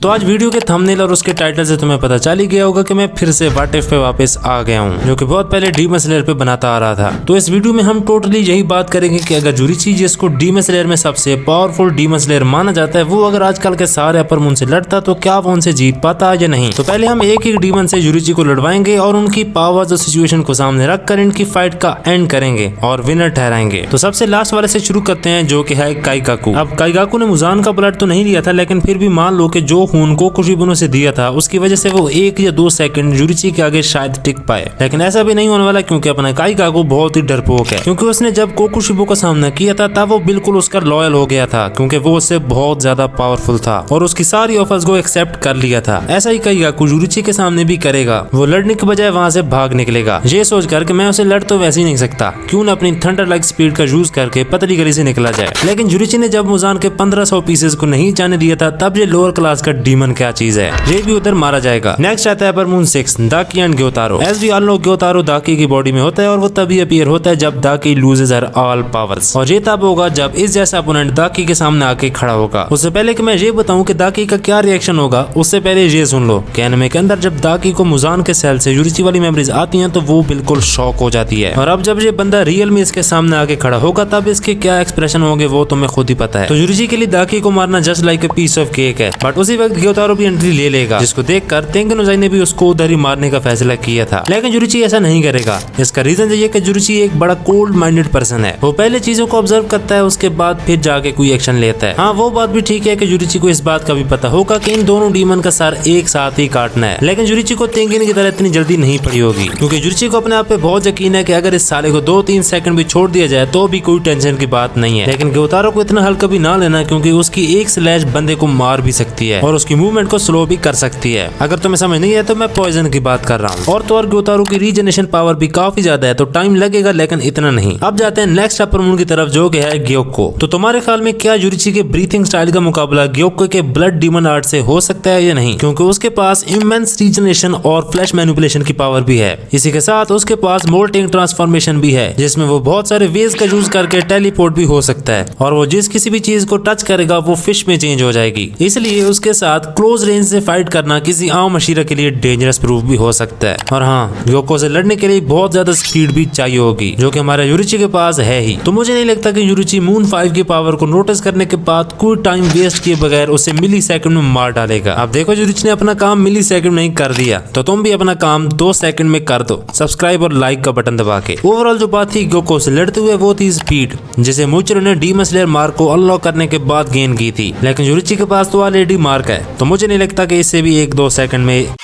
तो आज वीडियो के थंबनेल और उसके टाइटल से तुम्हें पता चल ही गया होगा कि मैं फिर से व्हाट इफ पे वापस आ गया हूँ, जो कि बहुत पहले डीमन स्लेयर पे बनाता आ रहा था। तो इस वीडियो में हम टोटली यही बात करेंगे कि अगर जुरिची, जिसको डीमन स्लेयर में सबसे पावरफुल डीमन स्लेयर माना जाता है, वो अगर आजकल के सारे अपर मून से लड़ता तो क्या वो उनसे जीत पाता या नहीं। तो पहले हम एक एक डीमन से जुरिची को लड़वाएंगे और उनकी पावर्स और सिचुएशन को सामने रखकर इनकी फाइट का एंड करेंगे और विनर ठहराएंगे। तो सबसे लास्ट वाले से शुरू करते हैं, जो कि है काइगाकू। अब काइगाकू ने मुजान का ब्लड तो नहीं लिया था, लेकिन फिर भी मान लो कि जो खून को कुशिबुनो से दिया था उसकी वजह से वो 1 या 2 सेकंड जुरिची के आगे शायद टिक पाए। लेकिन ऐसा भी नहीं होने वाला, क्योंकि अपना काइगाकू बहुत ही डरपोक है, क्योंकि उसने जब कोकुशिबो का सामना किया था तब वो बिल्कुल उसका लॉयल हो गया था, क्योंकि वो उससे बहुत ज्यादा पावरफुल था और उसकी सारी ऑफर्स को एक्सेप्ट कर लिया था। ऐसा ही काइगाकू जुरिची के सामने भी करेगा। वो लड़ने के बजाय वहां से भाग निकलेगा, ये सोचकर कि मैं उसे लड़ तो वैसे ही नहीं सकता, क्यों न अपनी थंडर लाइक स्पीड का यूज करके पतली गली से निकला जाए। लेकिन जुरिची ने जब मुजान के 1500 पीसेस को नहीं जाने दिया था, तब ये लोअर क्लास का डीमन क्या चीज है, ये भी उधर मारा जाएगा। नेक्स्ट आता है upper moon 6 Daki and Gyutaro. As we all know, Gyutaro Daki की बॉडी में होता है और वो तभी अपीयर होता है जब दाकी लूजेस हर ऑल पावर्स, और ये तब होगा जब इस जैसा अपोनेंट दाकी के सामने आके खड़ा होगा। उससे पहले कि मैं ये बताऊं कि दाकी का क्या रिएक्शन होगा, उससे पहले ये सुन लो कि एनिमे के अंदर जब दाकी को मुजान के सेल से जुरिची वाली मेमोरीज आती हैं तो वो बिल्कुल शॉक हो जाती है, और अब जब ये बंदा रियल में इसके सामने आके खड़ा होगा तब इसके क्या एक्सप्रेशन होंगे वो तुम्हें खुद ही पता है। तो जुरिची के लिए दाकी को मारना just like a piece of cake है, बट उसी वक्त ग्योतारो भी एंट्री ले लेगा, जिसको देखकर तेंगन उजाई ने भी उसको उधर ही मारने का फैसला किया था। लेकिन जुरिची ऐसा नहीं करेगा। इसका रीजन ये कि जुरिची एक बड़ा कोल्ड माइंडेड पर्सन है। वो पहले चीजों को ऑब्जर्व करता है, उसके बाद फिर जाके कोई एक्शन लेता है। हाँ, वो बात भी ठीक है कि जुरिची को इस बात का भी पता होगा कि इन दोनों डीमन का सर एक साथ ही काटना है। लेकिन जुरिची को तेंगिन की तरह इतनी जल्दी नहीं पड़ी होगी, क्योंकि जुरिची को अपने आप पे बहुत यकीन है कि अगर इस साले को 2-3 सेकंड भी छोड़ दिया जाए तो भी कोई टेंशन की बात नहीं है। लेकिन ग्योतारो को इतना हल्का भी ना लेना, क्योंकि उसकी एक स्लैश बंदे को मार भी सकती है और उसकी मूवमेंट को स्लो भी कर सकती है। अगर तुम्हें समझ नहीं है तो मैं पॉइजन की बात कर रहा हूँ। और तो और ग्योतारो की रीजनरेशन पावर भी काफी ज्यादा है, तो टाइम लगेगा लेकिन इतना नहीं। अब जाते हैं नेक्स्ट अपर मून की तरफ, जो कि है ग्योक्को। तो तुम्हारे ख्याल में क्या जुरिची के ब्रीथिंग स्टाइल का मुकाबला ग्योक्को के ब्लड डीमन आर्ट से हो सकता है या नहीं, क्योंकि उसके पास इमेंस रीजनरेशन और फ्लैश मैनिपुलेशन की पावर भी है। इसी के साथ उसके पास मोल्टिंग ट्रांसफॉर्मेशन भी है, जिसमें वो बहुत सारे वेज का यूज करके टेलीपोर्ट भी हो सकता है, और वो जिस किसी भी चीज को टच करेगा वो फिश में चेंज हो जाएगी। इसलिए उसके साथ क्लोज रेंज से फाइट करना किसी आम मशीरा के लिए डेंजरस प्रूफ भी हो सकता है। और हाँ, ग्योक्को से लड़ने के लिए बहुत ज्यादा स्पीड भी चाहिए होगी, जो कि हमारे जुरिची के पास है ही। तो मुझे नहीं लगता कि जुरिची मून 5 की पावर को नोटिस करने के बाद कोई टाइम वेस्ट किए बगैर उसे मिली सेकंड में मार डालेगा। अब देखो, जुरिची ने अपना काम मिली सेकंड में ही कर दिया, तो तुम भी अपना काम 2 सेकंड में कर दो, सब्सक्राइब और लाइक का बटन दबा के। ओवरऑल जो बात थी ग्योक्को से लड़ते हुए वो थी स्पीड, जिसे मूचरो ने डीमन स्लेयर मार्क को अनलॉक करने के बाद गेन की थी। लेकिन जुरिची के पास तो ऑलरेडी मार्क है, तो मुझे नहीं लगता कि इससे भी 1-2 सेकंड में।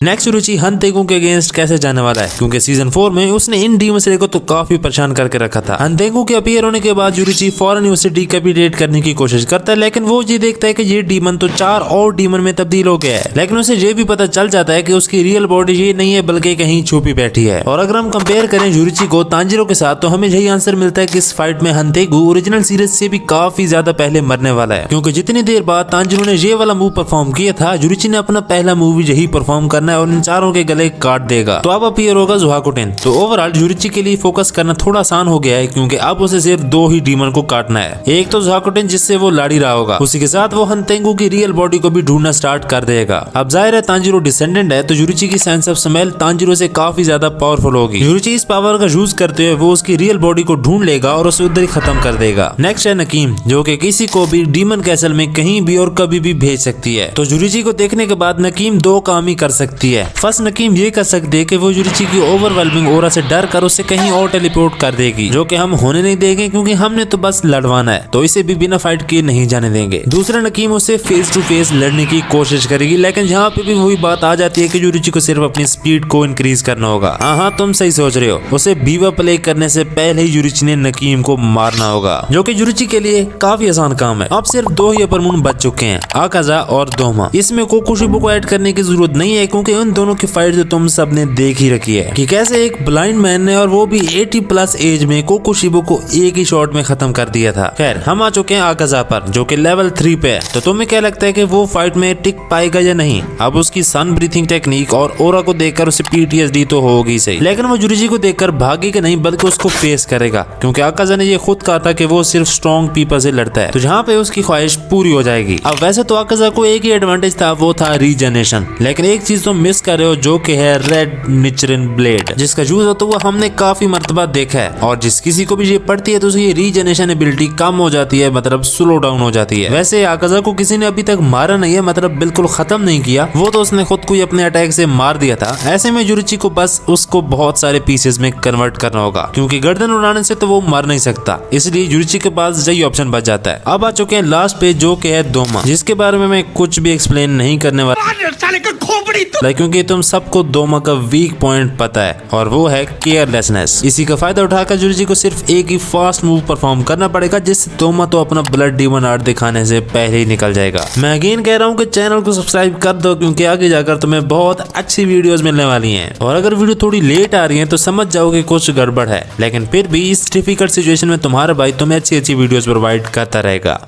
नेक्स्ट जुरिची हनतेगु के अगेंस्ट कैसे जाने वाला है, क्योंकि सीजन 4 में उसने इन डीमन स्लेयर को तो काफी परेशान करके रखा था। हनतेगु के अपीयर होने के बाद जुरिची फौरन उसे डिकैपिटेट करने की कोशिश करता है, लेकिन वो ये देखता है कि ये डीमन तो 4 और डीमन में तब्दील हो गया है। लेकिन उसे ये भी पता चल जाता है कि उसकी रियल बॉडी ये नहीं है, बल्कि कहीं छुपी बैठी है। और अगर हम कंपेयर करें जुरिची को तांजिरो के साथ, तो हमें यही आंसर मिलता है कि इस फाइट में हनतेगु ओरिजिनल सीरीज से भी काफी ज्यादा पहले मरने वाला है, क्योंकि जितनी देर बाद तांजिरो ने ये वाला मूव परफॉर्म किया था, जुरिची ने अपना पहला मूव यही परफॉर्म करना है और इन चारों के गले काट देगा। तो अब अपीयर होगा ज़ुहाकुटेन। तो ओवरऑल जुरिची के लिए फोकस करना थोड़ा आसान हो गया है, क्योंकि अब उसे सिर्फ 2 ही डीमन को काटना है। एक तो ज़ुहाकुटेन, जिससे वो लाड़ी रहा होगा, उसी के साथ वो हनतेगु की रियल बॉडी को भी ढूंढना स्टार्ट कर देगा। अब जाहिर है तांजिरो डिसेंडेंट है, तो जुरिची की सेंस ऑफ स्मेल तांजिरो से काफी ज्यादा पावरफुल होगी। जुरिची इस पावर का यूज करते हुए वो उसकी रियल बॉडी को ढूंढ लेगा और उसे उधर ही खत्म कर देगा। नेक्स्ट है नकीम, जो कि किसी को भी डीमन कैसल में कहीं भी और कभी भी भेज सकती है। तो जुरिची को देखने के बाद नकीम 2 काम ही कर सकती है। फर्स्ट, नकीम ये कर सकती है कि वो जुरिची की ओवरवेलमिंग ऑरा से डर कर उसे कहीं और टेलीपोर्ट कर देगी, जो कि हम होने नहीं देंगे, क्योंकि हमने तो बस लड़वाना है, तो इसे भी बिना फाइट किए नहीं जाने देंगे। दूसरा, नकीम उसे फेस टू फेस लड़ने की कोशिश करेगी, लेकिन यहाँ पे भी वही बात आ जाती है कि जुरिची को सिर्फ अपनी स्पीड को इंक्रीज करना होगा। हाँ, तुम सही सोच रहे हो, उसे बीवा प्ले करने से पहले ही जुरिची ने नकीम को मारना होगा, जो कि जुरिची के लिए काफी आसान काम है। अब सिर्फ 2 ही अपर मून बच चुके हैं, आकाजा और दोमा। इसमें कोकुशिबो को ऐड करने की जरूरत नहीं है, क्योंकि क्योंकि उन दोनों की फाइट तो तुम सब ने देख ही रखी है कि कैसे एक ब्लाइंड मैन ने और वो भी 80+ एज में कोकोशिबो को एक ही शॉट में खत्म कर दिया था। खैर हम आ चुके हैं आकाजा पर जो कि लेवल 3 पे है। तो तुम्हें क्या लगता है कि वो फाइट में टिक पाएगा या नहीं? अब उसकी सन ब्रीथिंग टेक्निक और ओरा को देखकर उसे PTSD तो होगी सही, लेकिन वो जुरिजी को देखकर भागेगा नहीं बल्कि उसको फेस करेगा, क्योंकि आकाजा ने ये खुद कहा था कि वो सिर्फ स्ट्रॉन्ग पीपल से लड़ता है, तो जहाँ पे उसकी ख्वाहिश पूरी हो जाएगी। अब वैसे तो आकाजा को एक ही एडवांटेज था, वो था रीजनरेशन, लेकिन एक चीज तुम मिस कर रहे हो जो कि है रेड निचरिन ब्लेड, जिसका यूज होता हुआ हमने काफी मर्तबा देखा है, और जिस किसी को भी ये पड़ती है तो उसकी रीजनरेशन एबिलिटी कम हो जाती है, मतलब स्लो डाउन हो जाती है। वैसे आकाजा को किसी ने अभी तक मारा नहीं है, मतलब बिल्कुल खत्म नहीं किया, वो तो उसने खुद को ही अपने अटैक से मार दिया था। ऐसे में जुरिची को बस उसको बहुत सारे पीसेस में कन्वर्ट करना होगा, क्योंकि गर्दन उड़ाने से तो वो मर नहीं सकता, इसलिए जुरिची के पास यही ऑप्शन बच जाता है। अब आ चुके हैं लास्ट पे जो कि है दोमा, जिसके बारे में मैं कुछ भी एक्सप्लेन नहीं करने वाला क्योंकि तुम सबको दोमा का वीक पॉइंट पता है, और वो है केयरलेसनेस। इसी का फायदा उठाकर जुरिची को सिर्फ एक ही फास्ट मूव परफॉर्म करना पड़ेगा, जिससे दोमा तो अपना ब्लड डीमन आर्ट दिखाने से पहले ही निकल जाएगा। मैं अगेन कह रहा हूँ कि चैनल को सब्सक्राइब कर दो, क्योंकि आगे जाकर तुम्हें बहुत अच्छी वीडियोस मिलने वाली हैं, और अगर वीडियो थोड़ी लेट आ रही है तो समझ जाओ कि कुछ गड़बड़ है, लेकिन फिर भी इस डिफिकल्ट सिचुएशन में तुम्हारा भाई तुम्हें अच्छी वीडियोस प्रोवाइड करता रहेगा।